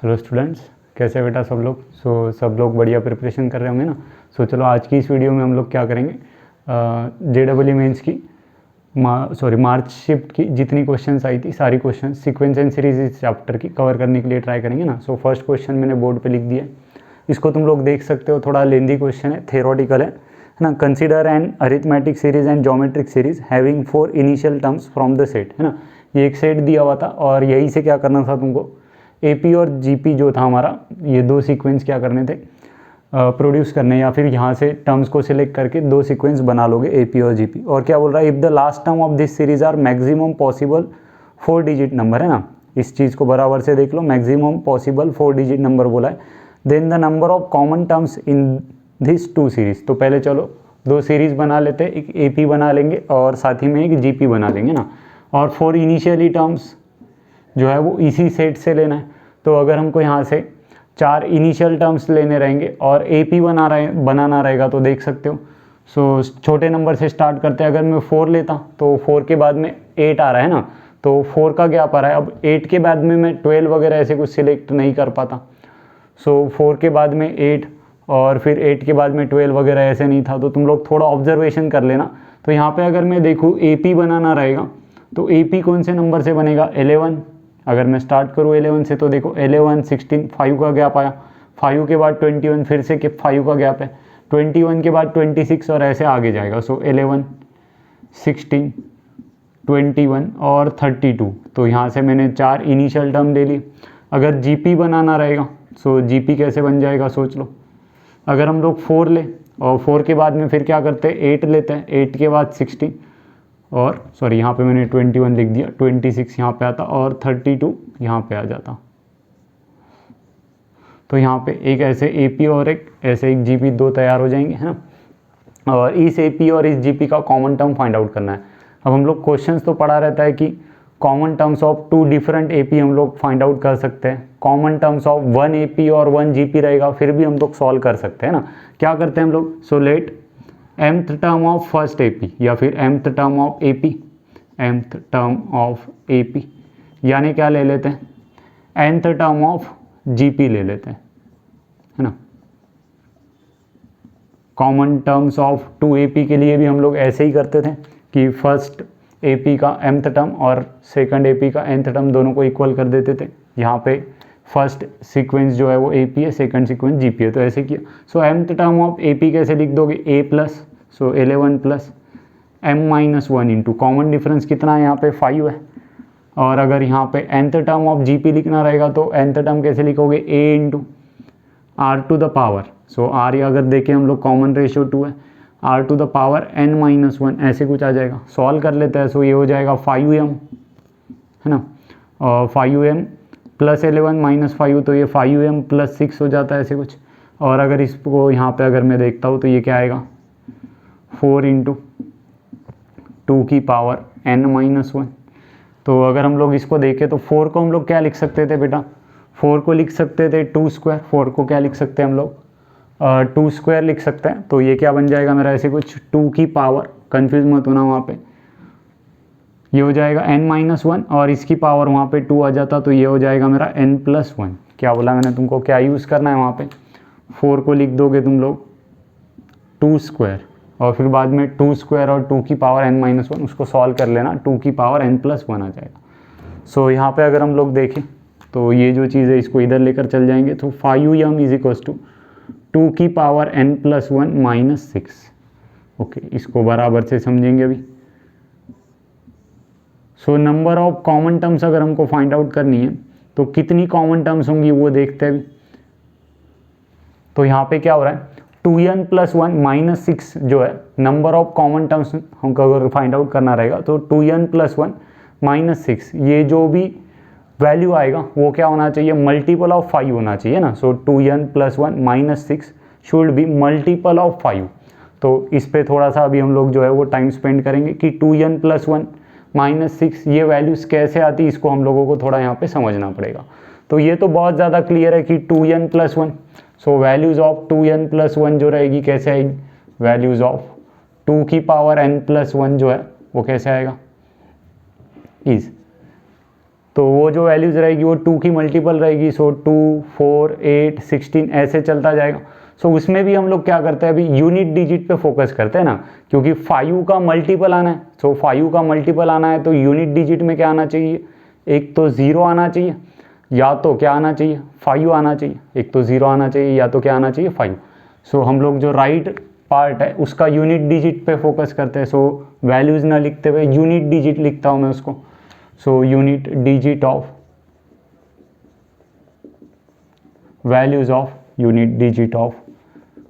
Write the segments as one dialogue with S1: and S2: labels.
S1: Hello students, कैसे हैं बेटा सब लोग। सब लोग बढ़िया प्रिपरेशन कर रहे होंगे ना। चलो आज की इस वीडियो में हम लोग क्या करेंगे, JEE मेंस की मार्च शिफ्ट की जितनी क्वेश्चंस आई थी सारी क्वेश्चन सीक्वेंस एंड सीरीज इस चैप्टर की कवर करने के लिए ट्राई करेंगे ना। फर्स्ट क्वेश्चन मैंने बोर्ड पे लिख दिया है, इसको तुम लोग देख सकते हो। थोड़ा लेंदी क्वेश्चन है, थेरोटिकल है ना। Consider N arithmetic series and geometric series having 4 initial terms from the set, है ना। ये एक सेट दिया हुआ था और यही से क्या करना था तुमको, AP और GP जो था हमारा, ये दो सीक्वेंस क्या करने थे, प्रोड्यूस करने, या फिर यहाँ से टर्म्स को सिलेक्ट करके दो सीक्वेंस बना लोगे AP और GP। और क्या बोल रहा है, if the last term of this series are maximum possible 4 digit number, है ना। इस चीज़ को बराबर से देख लो, मैक्सिमम पॉसिबल 4 डिजिट नंबर बोला है। Then the number of common terms in this 2 series. तो पहले चलो दो सीरीज बना लेते हैं, एक AP बना लेंगे और साथ ही में एक GP बना लेंगे ना। और 4 इनिशियली टर्म्स जो है वो इसी सेट से लेना है। तो अगर हमको यहाँ से 4 इनिशियल टर्म्स लेने रहेंगे और AP बनाना रहेगा तो देख सकते हो। छोटे नंबर से स्टार्ट करते हैं। अगर मैं 4 लेता तो 4 के बाद में 8 आ रहा है ना, तो 4 का गैप आ रहा है। अब 8 के बाद में मैं 12 वगैरह ऐसे कुछ सिलेक्ट नहीं कर पाता। 4 के बाद में 8 और फिर 8 के बाद में 12 वगैरह ऐसे नहीं था। तो तुम लोग थोड़ा ऑब्जर्वेशन कर लेना। तो यहाँ पे अगर मैं देखूँ AP बनाना रहेगा तो AP कौन से नंबर से बनेगा, 11। अगर मैं स्टार्ट करूँ 11 से तो देखो 11, 16, 5 का गैप आया, 5 के बाद 21, फिर से 5 का गैप है, 21 के बाद 26 और ऐसे आगे जाएगा। 11, 16, 21 और 32। तो यहाँ से मैंने 4 इनिशियल टर्म ले ली। अगर GP बनाना रहेगा GP कैसे बन जाएगा सोच लो। अगर हम लोग 4 ले और 4 के बाद में फिर क्या करते हैं, 8 लेते हैं, 8 के बाद 16 और सॉरी यहाँ पे मैंने 21 लिख दिया, 26 यहाँ पे आता और 32 यहाँ पे आ जाता। तो यहाँ पे एक ऐसे AP और एक ऐसे एक GP दो तैयार हो जाएंगे, है ना। और इस AP और इस GP का कॉमन टर्म फाइंड आउट करना है। अब हम लोग क्वेश्चंस तो पढ़ा रहता है कि common terms of 2 different AP हम लोग फाइंड आउट कर सकते हैं। कॉमन टर्म्स ऑफ 1 AP और 1 GP रहेगा, फिर भी हम लोग सॉल्व कर सकते हैं ना। क्या करते हैं हम लोग, let mth term of first AP या फिर mth term of AP, mth term of AP यानी क्या ले लेते हैं, nth टर्म ऑफ GP ले लेते हैं, है ना। कॉमन टर्म्स ऑफ 2 AP के लिए भी हम लोग ऐसे ही करते थे कि फर्स्ट AP का mth टर्म और सेकंड AP का nth टर्म दोनों को इक्वल कर देते थे। यहाँ पे फर्स्ट सीक्वेंस जो है वो AP है, सेकंड सीक्वेंस GP है, तो ऐसे किया। mth टर्म ऑफ AP कैसे लिख दोगे, A plus 11 plus m-1 into common difference कितना है यहाँ पे 5 है। और अगर यहाँ पे nth टर्म ऑफ GP लिखना रहेगा तो nth टर्म कैसे लिखोगे, A into R to the power. R अगर देखें हम लोग कॉमन रेशियो 2 है, R to the power n-1 ऐसे कुछ आ जाएगा। सॉल्व कर लेते हैं। ये हो जाएगा 5m, है ना। और 5m प्लस 11 माइनस 5, तो ये 5m प्लस 6 हो जाता है ऐसे कुछ। और अगर इसको यहाँ पे अगर मैं देखता हूँ तो ये क्या आएगा, 4 इंटू 2 की पावर n-1। तो अगर हम लोग इसको देखें तो 4 को हम लोग क्या लिख सकते थे बेटा, 4 को लिख सकते थे 2 स्क्वायर। 4 को क्या लिख सकते हैं हम लोग, 2 स्क्वायर लिख सकते हैं। तो ये क्या बन जाएगा मेरा, ऐसे कुछ 2 की पावर, कंफ्यूज मत होना वहाँ पे, ये हो जाएगा n-1 और इसकी पावर वहाँ पे 2 आ जाता, तो ये हो जाएगा मेरा n+1। क्या बोला मैंने तुमको, क्या यूज़ करना है वहाँ पे, 4 को लिख दोगे तुम लोग 2 स्क्वायर और फिर बाद में 2 स्क्वायर और 2 की पावर n-1, उसको सॉल्व कर लेना, 2 की पावर n+1 आ जाएगा। यहाँ पे अगर हम लोग देखें तो ये जो चीज़ है इसको इधर लेकर चल जाएंगे। तो 5m इज इक्वल्स टू 2 की पावर n+1 माइनस 6। ओके, इसको बराबर से समझेंगे अभी। नंबर ऑफ कॉमन टर्म्स अगर हमको फाइंड आउट करनी है तो कितनी कॉमन टर्म्स होंगी वो देखते हैं अभी। तो यहाँ पे क्या हो रहा है, 2n प्लस 1 माइनस 6 जो है नंबर ऑफ कॉमन टर्म्स हमको अगर फाइंड आउट करना रहेगा तो 2n प्लस 1 माइनस 6, ये जो भी वैल्यू आएगा वो क्या होना चाहिए, मल्टीपल ऑफ 5 होना चाहिए ना। 2n plus 1 minus 6 should be multiple of 5। तो इस पे थोड़ा सा अभी हम लोग जो है वो टाइम स्पेंड करेंगे कि 2n प्लस 1 माइनस 6 ये वैल्यूज़ कैसे आती है, इसको हम लोगों को थोड़ा यहाँ पे समझना पड़ेगा। तो ये तो बहुत ज़्यादा क्लियर है कि 2n plus 1, values of 2n plus 1 जो रहेगी कैसे आएगी, वैल्यूज़ ऑफ 2 की पावर n+1 जो है वो कैसे आएगा, इज तो वो जो वैल्यूज़ रहेगी वो 2 की मल्टीपल रहेगी, सो 2, 4, 8, 16 ऐसे चलता जाएगा। सो उसमें भी हम लोग क्या करते हैं, अभी यूनिट डिजिट पे फोकस करते हैं ना, क्योंकि 5 का मल्टीपल आना है। सो 5 का मल्टीपल आना है तो यूनिट डिजिट में क्या आना चाहिए, एक तो 0 आना चाहिए या तो क्या आना चाहिए, 5 आना चाहिए। एक तो 0 आना चाहिए या तो क्या आना चाहिए, 5। सो हम लोग जो राइट पार्ट है उसका यूनिट डिजिट पे फोकस करते हैं। सो वैल्यूज़ ना लिखते हुए यूनिट डिजिट लिखता हूँ मैं उसको। So unit digit of values of unit digit of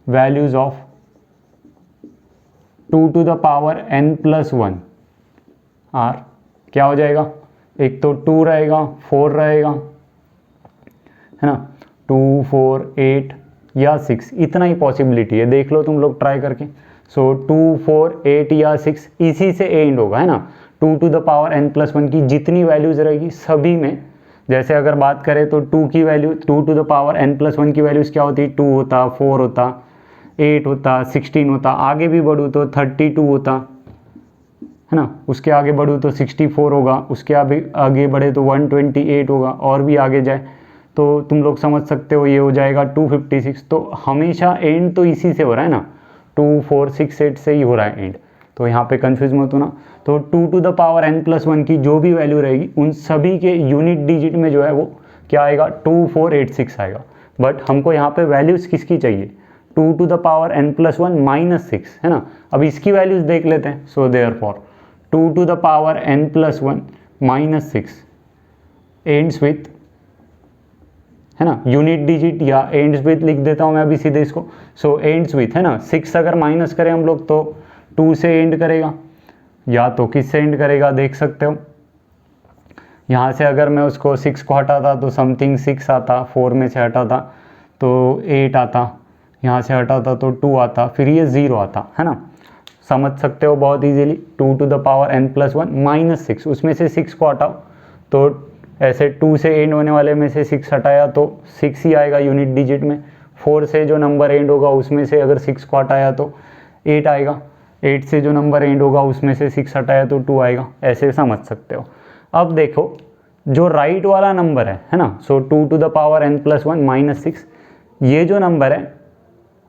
S1: values of 2 to the power n+1 are क्या हो जाएगा, एक तो 2 रहेगा, 4 रहेगा, है ना, 2, 4, 8 या 6, इतना ही पॉसिबिलिटी है, देख लो तुम लोग ट्राई करके। सो 2, 4, 8 या 6 इसी से एंड होगा, है ना। 2 टू द पावर n+1 की जितनी वैल्यूज़ रहेगी सभी में, जैसे अगर बात करें तो 2 की value, 2 to the power n+1 की वैल्यूज़ क्या होती है, 2 होता, 4 होता, 8 होता, 16 होता, आगे भी बढ़ूँ तो 32 होता, है ना, उसके आगे बढ़ूँ तो 64 होगा, उसके आगे बढ़े तो 128 होगा, और भी आगे जाए तो तुम लोग समझ सकते हो ये हो जाएगा 256। तो हमेशा एंड तो इसी से हो रहा है ना, 2, 4, 6, 8 से ही हो रहा है एंड, तो यहाँ पे कंफ्यूज मत होना। तो 2 टू द पावर n+1 की जो भी वैल्यू रहेगी उन सभी के यूनिट डिजिट में जो है वो क्या आएगा, 2486 आएगा। बट हमको यहाँ पे वैल्यूज़ किसकी चाहिए, 2 टू द पावर n+1 -6, है ना। अब इसकी वैल्यूज़ देख लेते हैं। So therefore 2 to the power n+1 -6 ends with, है ना, यूनिट डिजिट या एंड्स विथ लिख देता हूँ मैं अभी सीधे इसको। सो एंड्स विथ, है ना, 6 अगर माइनस करें हम लोग तो 2 से एंड करेगा, या तो किस से एंड करेगा देख सकते हो। यहाँ से अगर मैं उसको 6 को हटाता तो समथिंग 6 आता, 4 में से हटाता तो 8 आता, यहाँ से हटाता तो 2 आता, फिर ये 0 आता, है ना। समझ सकते हो बहुत easily. 2 to the power n+1 -6, उसमें से 6 को हटाओ तो ऐसे 2 से एंड होने वाले में से 6 हटाया तो 6 ही आएगा यूनिट डिजिट में। 4 से जो नंबर एंड होगा उसमें से अगर 6 को हटाया तो 8 आएगा। 8 से जो नंबर एंड होगा उसमें से 6 हटाया तो 2 आएगा, ऐसे समझ सकते हो। अब देखो जो राइट वाला नंबर है ना, so 2 to the power n+1 -6, ये जो नंबर है,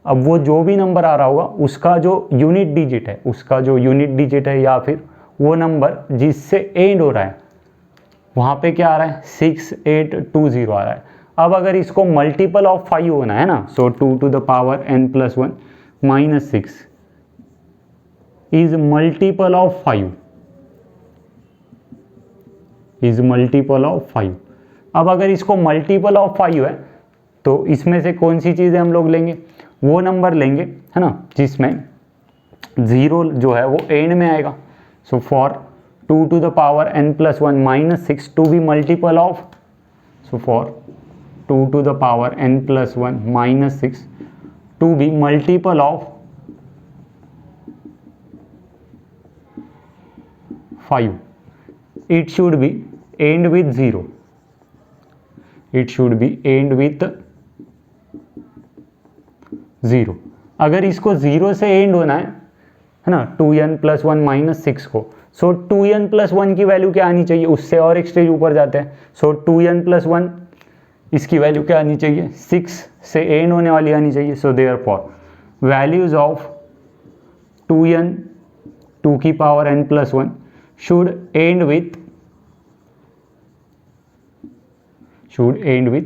S1: अब वो जो भी नंबर आ रहा होगा उसका जो यूनिट डिजिट है, उसका जो यूनिट डिजिट है या फिर वो नंबर जिससे एंड हो रहा है, वहाँ पे क्या आ रहा है, 6820 आ रहा है। अब अगर इसको मल्टीपल ऑफ 5 होना है ना, so 2 to the power n+1 -6 is multiple of 5, is multiple of 5। अब अगर इसको मल्टीपल ऑफ 5 है तो इसमें से कौन सी चीज़ें हम लोग लेंगे, वो नंबर लेंगे, है ना, जिसमें 0 जो है वो एंड में आएगा। So for 2 to the power n+1 -6 to be multiple of, so for 2 to the power n+1 -6 to be multiple of 5, it should be end with 0, it should be end with 0। अगर इसको 0 से and होना है ना, 2n+1 -6 को, सो 2n+1 की value क्या आनी चाहिए, उससे और एक स्टेज ऊपर जाते हैं। सो 2n+1 इसकी वैल्यू क्या आनी चाहिए, 6 से एंड होने वाली आनी चाहिए। So therefore values of 2n 2 की power n+1 should and with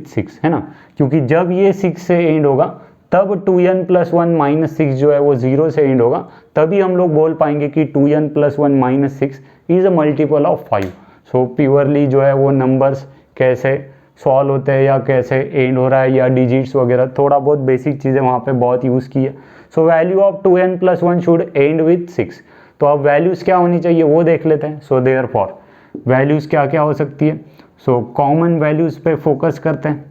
S1: 6, है ना, क्योंकि जब ये 6 से एंड होगा तब 2n+1 -6 जो है वो 0 से एंड होगा, तभी हम लोग बोल पाएंगे कि 2n+1 -6 is a multiple of 5। So purely जो है वो नंबर्स कैसे सॉल्व होते हैं या कैसे एंड हो रहा है या डिजिट्स वगैरह, थोड़ा बहुत बेसिक चीज़ें वहाँ पे बहुत यूज़ की है। So value of 2n+1 should and with 6। तो अब वैल्यूज़ क्या होनी चाहिए वो देख लेते हैं। सो देयरफॉर वैल्यूज़ क्या क्या हो सकती है, सो कॉमन वैल्यूज़ पे फोकस करते हैं।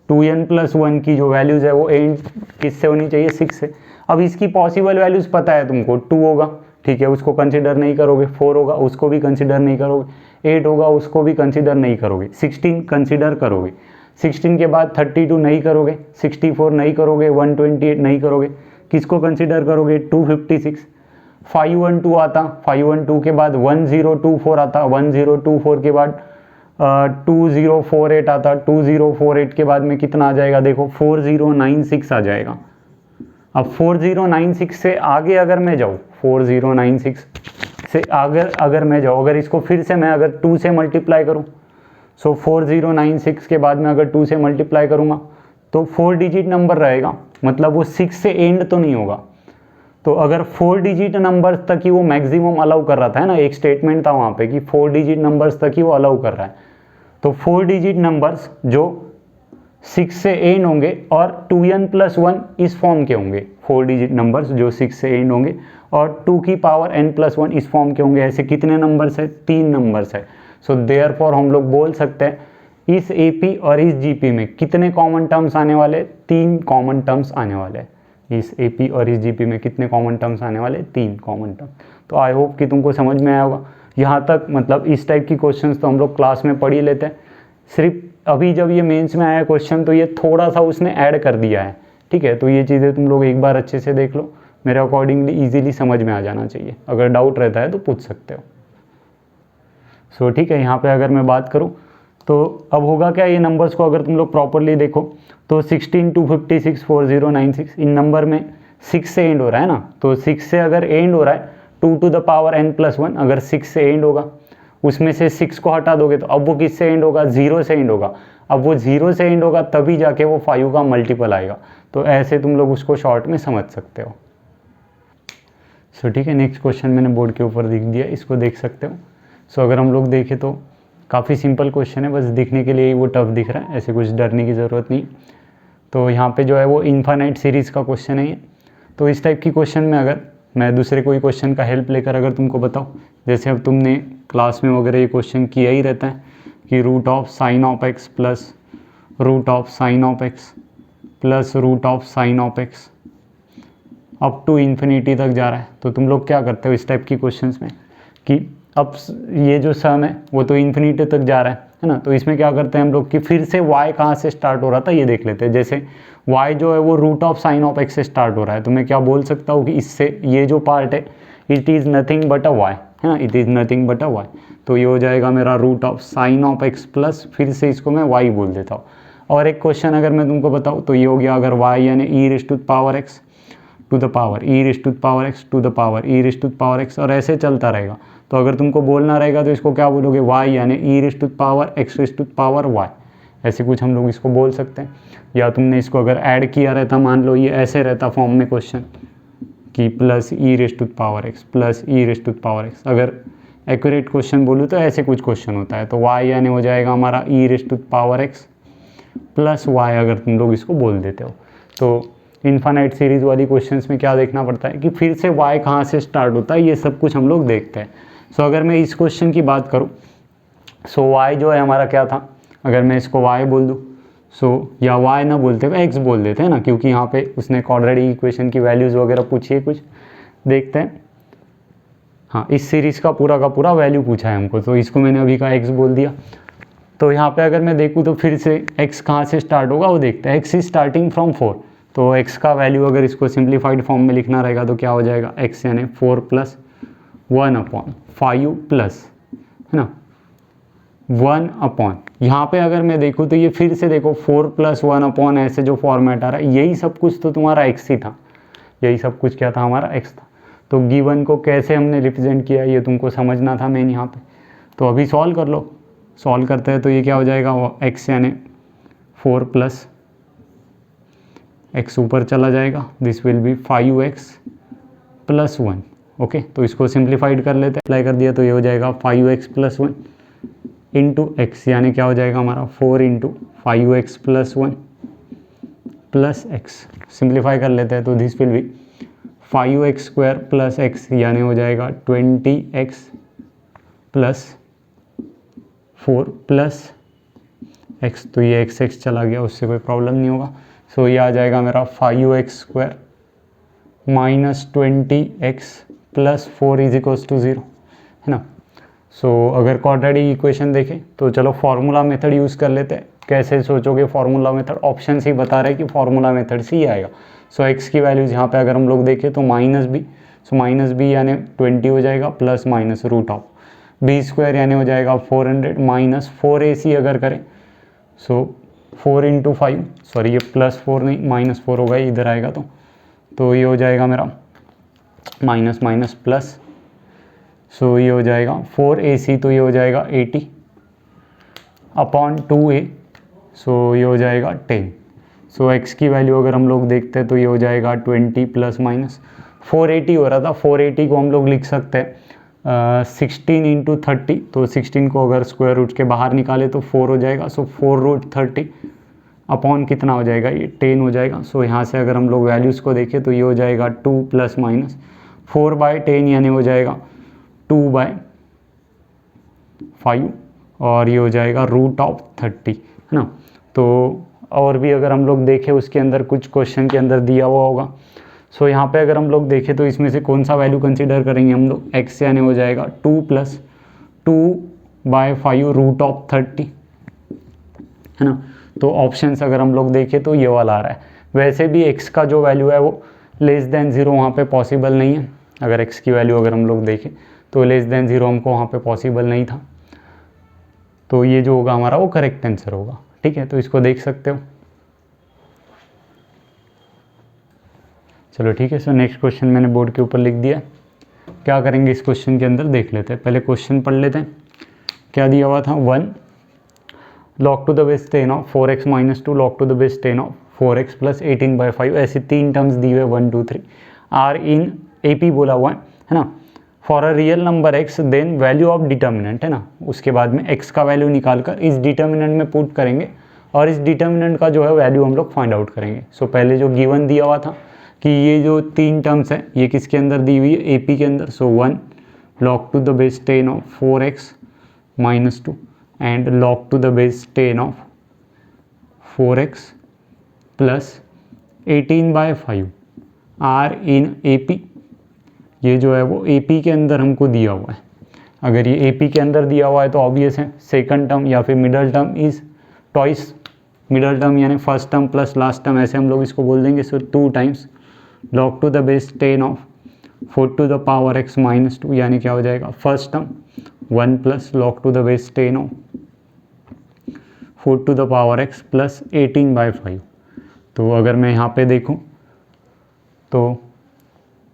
S1: 2n+1 की जो वैल्यूज़ है वो एंड किससे होनी चाहिए, 6 से। अब इसकी पॉसिबल वैल्यूज़ पता है तुमको, 2 होगा, ठीक है, उसको कंसिडर नहीं करोगे, 4 होगा उसको भी कंसिडर नहीं करोगे, 8 होगा उसको भी कंसिडर नहीं करोगे, 16 कंसिडर करोगे, 16 के बाद 32 नहीं करोगे, 64 नहीं करोगे, 128 नहीं करोगे, किसको कंसिडर करोगे, 256। 512 आता, 512 के बाद 1024 आता, 1024 के बाद 2048 आता, 2048 के बाद में कितना आ जाएगा देखो 4096 आ जाएगा। अब 4096 से आगे अगर मैं जाऊँ, 4096 से अगर मैं जाऊँ, अगर इसको फिर से मैं अगर 2 से मल्टीप्लाई करूँ, सो 4096 के बाद में अगर 2 से मल्टीप्लाई करूँगा तो 4 डिजिट नंबर रहेगा, मतलब वो 6 से एंड तो नहीं होगा। तो अगर 4 डिजिट नंबर्स तक ही वो मैक्सिमम अलाउ कर रहा था, है ना, एक स्टेटमेंट था वहाँ पे कि 4 डिजिट नंबर्स तक ही वो अलाउ कर रहा है, तो 4 डिजिट नंबर्स जो 6 से एंड होंगे और 2n+1 इस फॉर्म के होंगे, 4 डिजिट नंबर्स जो 6 से एंड होंगे और 2 की पावर n+1 इस फॉर्म के होंगे। ऐसे कितने नंबर्स है? 3 नंबर्स है। सो देयरफॉर हम लोग बोल सकते हैं इस AP और इस GP में कितने कॉमन टर्म्स आने वाले? 3 कॉमन टर्म्स आने वाले हैं। इस AP और इस GP में कितने कॉमन टर्म्स आने वाले? 3 कॉमन टर्म। तो आई होप कि तुमको समझ में आया होगा। यहाँ तक मतलब इस टाइप की क्वेश्चंस तो हम लोग क्लास में पढ़ ही लेते हैं, सिर्फ अभी जब ये मेंस में आया क्वेश्चन तो ये थोड़ा सा उसने ऐड कर दिया है, ठीक है। तो ये चीज़ें तुम लोग एक बार अच्छे से देख लो, मेरे अकॉर्डिंगली ईजिली समझ में आ जाना चाहिए। अगर डाउट रहता है तो पूछ सकते हो। सो ठीक है, यहाँ पे अगर मैं बात करूँ तो अब होगा क्या, ये नंबर्स को अगर तुम लोग प्रॉपरली देखो तो 16, 256, 4096 इन नंबर में 6 से एंड हो रहा है ना, तो 6 से अगर एंड हो रहा है 2 टू द पावर n+1 अगर 6 से एंड होगा, उसमें से 6 को हटा दोगे तो अब वो किससे एंड होगा? 0 से एंड होगा। अब वो 0 से एंड होगा तभी जाके वो 5 का मल्टीपल आएगा। तो ऐसे तुम लोग उसको शॉर्ट में समझ सकते हो। सो ठीक है, नेक्स्ट क्वेश्चन मैंने बोर्ड के ऊपर लिख दिया, इसको देख सकते हो। सो अगर हम लोग देखें तो काफ़ी सिंपल क्वेश्चन है, बस दिखने के लिए वो टफ दिख रहा है, ऐसे कुछ डरने की ज़रूरत नहीं। तो यहाँ पे जो है वो इन्फाइनाइट सीरीज़ का क्वेश्चन है ये। तो इस टाइप की क्वेश्चन में अगर मैं दूसरे कोई क्वेश्चन का हेल्प लेकर अगर तुमको बताऊँ, जैसे अब तुमने क्लास में वगैरह ये क्वेश्चन किया ही रहता है कि root of sine of X plus root of sine of X plus root of sine of X up to infinity तक जा रहा है। तो तुम लोग क्या करते हो इस टाइप की क्वेश्चंस में कि अब ये जो सम है वो तो इन्फिनिटी तक जा रहा है ना, तो इसमें क्या करते हैं हम लोग कि फिर से y कहाँ से स्टार्ट हो रहा था ये देख लेते हैं। जैसे y जो है वो root of sine of X से स्टार्ट हो रहा है, तो मैं क्या बोल सकता हूँ कि इससे ये जो पार्ट है it is nothing but a y, है ना, it is nothing but a y। तो ये हो जाएगा मेरा root of sine of X plus फिर से इसको मैं y बोल देता हूँ। और एक क्वेश्चन अगर मैं तुमको बताऊँ तो ये हो गया अगर y यानी e raise to the power x to the power e raise to the power x to the power e raise to the power x, और ऐसे चलता रहेगा। तो अगर तुमको बोलना रहेगा तो इसको क्या बोलोगे? y यानी e raise to the power x raise to the power y, ऐसे कुछ हम लोग इसको बोल सकते हैं। या तुमने इसको अगर ऐड किया रहता, मान लो ये ऐसे रहता फॉर्म में क्वेश्चन कि plus E raise to the power x plus E raise to the power x, अगर एक्यूरेट क्वेश्चन बोलूँ तो ऐसे कुछ क्वेश्चन होता है। तो y यानी हो जाएगा हमारा E raise to the power x plus y, अगर तुम लोग इसको बोल देते हो। तो इन्फाइनाइट सीरीज़ वाली क्वेश्चंस में क्या देखना पड़ता है कि फिर से y कहाँ से स्टार्ट होता है, ये सब कुछ हम लोग देखते हैं। सो अगर मैं इस क्वेश्चन की बात करूँ, सो y जो है हमारा क्या था, अगर मैं इसको y बोल दूँ, सो या y ना बोलते हुए x बोल देते हैं ना, क्योंकि यहाँ पे उसने क्वाड्रेटिक इक्वेशन की वैल्यूज़ वगैरह पूछी है, कुछ देखते हैं। हाँ, इस सीरीज़ का पूरा वैल्यू पूछा है हमको, तो इसको मैंने अभी का x बोल दिया। तो यहाँ पे अगर मैं देखूँ तो फिर से x कहाँ से स्टार्ट होगा वो देखते हैं। x इज स्टार्टिंग फ्रॉम 4, तो x का वैल्यू अगर इसको सिंप्लीफाइड फॉर्म में लिखना रहेगा तो क्या हो जाएगा? x यानी 4 + 1/5 प्लस, है ना, 1/, यहाँ पे अगर मैं देखूँ तो ये फिर से देखो 4 + 1/, ऐसे जो फॉर्मेट आ रहा है, यही सब कुछ तो तुम्हारा x ही था, यही सब कुछ क्या था? हमारा x था। तो गिवन को कैसे हमने रिप्रेजेंट किया ये तुमको समझना था मेन यहाँ पे। तो अभी सॉल्व कर लो, सॉल्व करते हैं तो ये क्या हो जाएगा? x यानी 4 + x ऊपर चला जाएगा, this will be 5x + 1। Okay, तो इसको सिंप्लीफाइड कर लेते हैं, अप्लाई कर दिया तो ये हो जाएगा 5x + 1 इंटू एक्स, यानी क्या हो जाएगा हमारा 4 × 5x + 1 प्लस x। सिंप्लीफाई कर लेते हैं तो this will be 5x² + x, यानी हो जाएगा 20x + 4 + x। तो ये x चला गया, उससे कोई प्रॉब्लम नहीं होगा। सो ये आ जाएगा मेरा 5x² - 20x + 4 = 0, है ना। सो अगर क्वाड्रेटिक इक्वेशन देखें तो चलो फार्मूला मेथड यूज़ कर लेते हैं। कैसे सोचोगे फार्मूला मेथड? ऑप्शन ही बता रहे हैं कि फार्मूला मेथड से ही आएगा। सो x की वैल्यूज़ यहाँ पे अगर हम लोग देखें तो -b, सो माइनस बी यानी 20 हो जाएगा plus minus root of B square यानी हो जाएगा 400 माइनस 4ac अगर करें सो 4 इंटू 5 सॉरी ये +4 नहीं -4 होगा इधर आएगा तो ये हो जाएगा मेरा माइनस माइनस प्लस सो ये हो जाएगा 4ac तो ये हो जाएगा 80 अपॉन 2a सो ये हो जाएगा 10 सो x की वैल्यू अगर हम लोग देखते हैं तो ये हो जाएगा 20 प्लस माइनस 480 हो रहा था 480 को हम लोग लिख सकते हैं 16 इंटू 30 तो 16 को अगर स्क्वायर रूट के बाहर निकाले तो 4 हो जाएगा सो 4 रूट 30 अपॉन कितना हो जाएगा ये 10 हो जाएगा सो यहाँ से अगर हम लोग वैल्यूज़ को देखें तो ये हो जाएगा 2 प्लस माइनस 4/10 यानी हो जाएगा 2/5 और ये हो जाएगा √30 है ना। तो और भी अगर हम लोग देखें उसके अंदर कुछ क्वेश्चन के अंदर दिया हुआ होगा सो यहाँ पे अगर हम लोग देखें तो इसमें से कौन सा वैल्यू कंसीडर करेंगे हम लोग x यानी हो जाएगा 2 + 2/5 √30 है ना। तो ऑप्शंस अगर हम लोग देखें तो ये वाला आ रहा है। वैसे भी x का जो वैल्यू है वो <0 वहाँ पे पॉसिबल नहीं है। अगर x की वैल्यू अगर हम लोग देखें तो <0 हमको वहाँ पे पॉसिबल नहीं था तो ये जो होगा हमारा वो करेक्ट आंसर होगा। ठीक है तो इसको देख सकते हो। चलो ठीक है। सो नेक्स्ट क्वेश्चन मैंने बोर्ड के ऊपर लिख दिया। क्या करेंगे इस क्वेश्चन के अंदर देख लेते हैं। पहले क्वेश्चन पढ़ लेते हैं। क्या दिया हुआ था 1 log to the base 10 of 4x minus 2 log to the base 10 of 4x plus 18/5 ऐसे 3 टर्म्स दिए हुए 1 2 3 आर इन AP बोला हुआ है ना। For a real number x then value of determinant है ना। उसके बाद में x का वैल्यू निकाल कर इस डिटर्मिनेंट में पुट करेंगे और इस डिटर्मिनेंट का जो है वैल्यू हम लोग फाइंड आउट करेंगे। सो पहले जो गिवन दिया हुआ था कि ये जो 3 टर्म्स है ये किसके अंदर दी हुई है AP के अंदर। सो 1 log to the base 10 of 4x minus 2 and log to the base 10 of 4x plus 18/5 are in AP। ये जो है वो AP के अंदर हमको दिया हुआ है। अगर ये AP के अंदर दिया हुआ है तो ऑब्वियस है सेकंड टर्म या फिर middle term is twice. Middle term यानी first term plus last term ऐसे हम लोग इसको बोल देंगे। So 2 times log to the base 10 of 4 to the power x minus 2 यानी क्या हो जाएगा first term 1 plus log to the base 10 of 4 to the power x plus 18/5। तो अगर मैं यहाँ पे देखूँ तो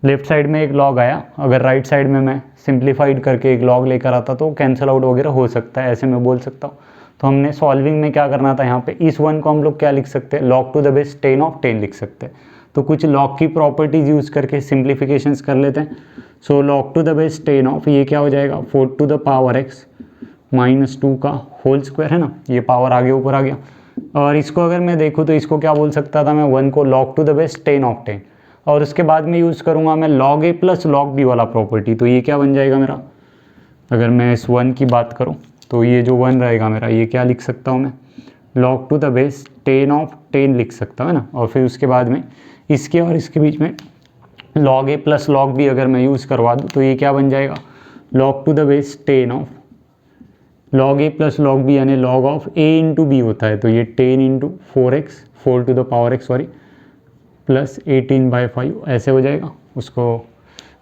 S1: लेफ्ट साइड में एक लॉग आया। अगर राइट साइड में मैं सिंप्लीफाइड करके एक लॉग लेकर आता तो कैंसिल आउट वगैरह हो सकता है, ऐसे मैं बोल सकता हूँ। तो हमने सॉल्विंग में क्या करना था यहाँ पे इस 1 को हम लोग क्या लिख सकते हैं log to the base 10 of 10 लिख सकते हैं। तो कुछ लॉग की प्रॉपर्टीज यूज़ करके सिंप्लीफिकेशंस कर लेते हैं। सो log to the base 10 of ये क्या हो जाएगा 4 to the power x minus 2 का होल स्क्वायर है ना। ये पावर आगे ऊपर आ गया। और इसको अगर मैं देखूँ तो इसको क्या बोल सकता था मैं 1 को log to the base 10 of 10 और उसके बाद में यूज़ करूँगा मैं log a plus log b वाला प्रॉपर्टी। तो ये क्या बन जाएगा मेरा, अगर मैं इस 1 की बात करूँ तो ये जो 1 रहेगा मेरा ये क्या लिख सकता हूँ मैं log to the base 10 of 10 लिख सकता हूँ ना। और फिर उसके बाद में इसके और इसके बीच में log a plus log b अगर मैं यूज़ करवा दूँ तो ये क्या बन जाएगा log to the base 10 of log a plus log b यानी log of a into b होता है। तो ये 10 into 4 to the power x sorry plus 18/5 ऐसे हो जाएगा। उसको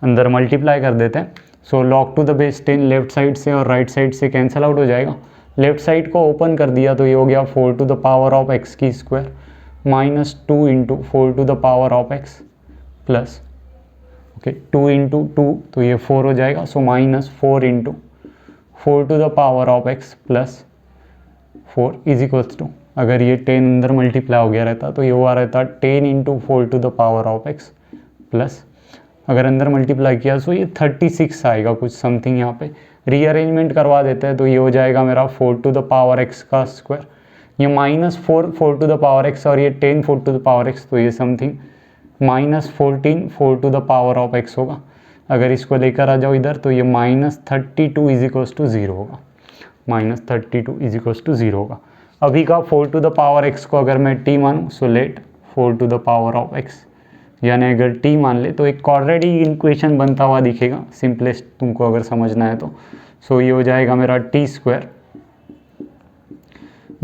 S1: अंदर मल्टीप्लाई कर देते हैं। सो log to the base 10 left side से और राइट साइड से कैंसिल आउट हो जाएगा। लेफ्ट साइड को ओपन कर दिया तो ये हो गया 4 to the power of x की square minus 2 into 4 to the power of x plus 2 into 2 तो ये 4 हो जाएगा। So minus 4 into 4 to the power of x plus 4 is equals to, अगर ये 10 अंदर मल्टीप्लाई हो गया रहता तो ये हुआ रहता 10 into 4 to the power of x plus अगर अंदर मल्टीप्लाई किया तो ये 36 आएगा कुछ समथिंग। यहाँ पे रीअरेंजमेंट करवा देते हैं तो ये हो जाएगा मेरा 4 to the पावर x का स्क्वायर, ये minus 4 to the power x और ये 10 4 to the पावर x तो ये something minus 14 4 to the power of x होगा। अगर इसको लेकर आ जाओ इधर तो ये माइनस 32 इज इक्वल्स टू 0 होगा। माइनस 32 इज इक्वल्स टू 0 होगा। अभी का 4 to the पावर x को अगर मैं t मानूँ so let 4 to the power of x यानी अगर t मान ले तो एक ऑलरेडी इक्वेशन बनता हुआ दिखेगा। सिंपलेस्ट तुमको अगर समझना है तो सो ये हो जाएगा मेरा t square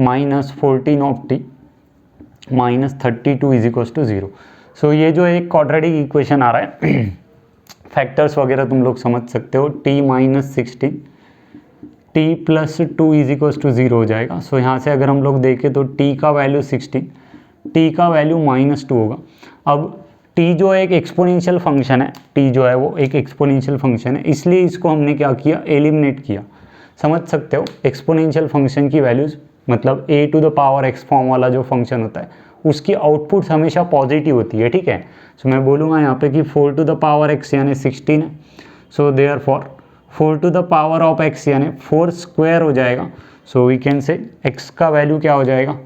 S1: minus 14 of t minus 32 is equals to 0। So ये जो एक क्वाड्रेटिक इक्वेशन आ रहा है फैक्टर्स वगैरह तुम लोग समझ सकते हो। t minus 16 t plus 2 is equals to 0 हो जाएगा। सो यहाँ से अगर हम लोग देखें तो t का वैल्यू 16, t का वैल्यू -2 होगा। अब t जो है एक एक्सपोनेंशियल फंक्शन है, t जो है वो एक एक्सपोनेंशियल फंक्शन है, इसलिए इसको हमने क्या किया, एलिमिनेट किया। समझ सकते हो एक्सपोनेंशियल फंक्शन की वैल्यूज़, मतलब a to the power x form वाला जो फंक्शन होता है उसकी आउटपुट हमेशा पॉजिटिव होती है, ठीक है। सो मैं बोलूँगा यहाँ पे कि 4 टू द पावर x यानी 16 है। So therefore 4 to the power of x यानी 4 स्क्वायर हो जाएगा। So we can say x का वैल्यू क्या हो जाएगा,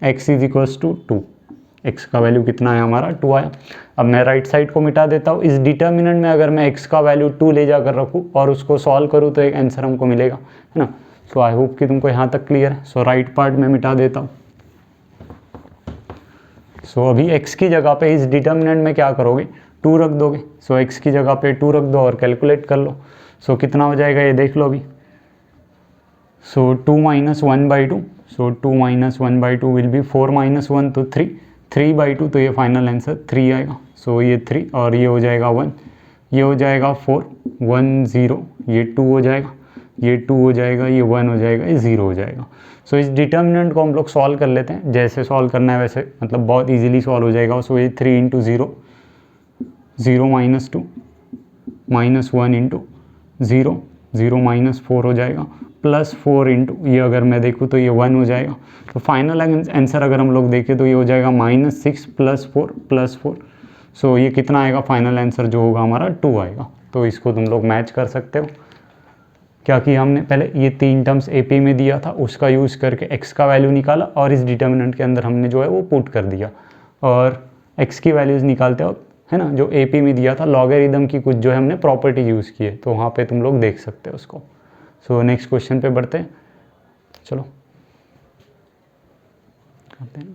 S1: x is equals to 2। x का वैल्यू कितना है हमारा, 2 आया। अब मैं राइट साइड को मिटा देता हूँ। इस डिटर्मिनेंट में अगर मैं x का वैल्यू 2 ले जाकर रखूँ और उसको सॉल्व करूँ तो एक आंसर हमको मिलेगा, है ना। सो आई होप कि तुमको यहाँ तक क्लियर है। सो राइट पार्ट में मिटा देता हूँ। सो अभी x की जगह पे इस डिटर्मिनेंट में क्या करोगे, 2 रख दोगे। सो x की जगह पे 2 रख दो और कैलकुलेट कर लो। सो कितना हो जाएगा ये देख लो अभी। सो 2 minus 1/2, so 2 minus 1/2 will be 4 minus 1 तो 3, 3/2 तो ये फाइनल आंसर 3 आएगा। सो ये 3 और ये हो जाएगा 1, ये हो जाएगा 4, 1 0, ये 2 हो जाएगा, ये 2 हो जाएगा, ये 1 हो जाएगा, ये 0 हो जाएगा। सो इस डिटर्मिनेंट को हम लोग सॉल्व कर लेते हैं, जैसे सॉल्व करना है वैसे, मतलब बहुत इजीली सॉल्व हो जाएगा। सो ये 3 into 0, 0 minus 2 minus 1 into 0, 0 minus 4 हो जाएगा, प्लस 4 इंटू ये अगर मैं देखूँ तो ये 1 हो जाएगा। तो फाइनल आंसर अगर हम लोग देखें तो ये हो जाएगा -6 प्लस 4 प्लस 4। सो ये कितना आएगा, फाइनल आंसर जो होगा हमारा 2 आएगा। तो इसको तुम लोग मैच कर सकते हो। क्या किया हमने, पहले ये 3 टर्म्स AP में दिया था उसका यूज़ करके x का वैल्यू निकाला और इस डिटर्मिनेंट के अंदर हमने जो है वो पुट कर दिया। और x की वैल्यूज़ निकालते वक्त, है ना, जो AP में दिया था लॉगरिदम की कुछ जो है हमने प्रॉपर्टी यूज़ की है, तो वहाँ पे तुम लोग देख सकते हो उसको। सो नेक्स्ट क्वेश्चन पे बढ़ते हैं, चलो करते हैं।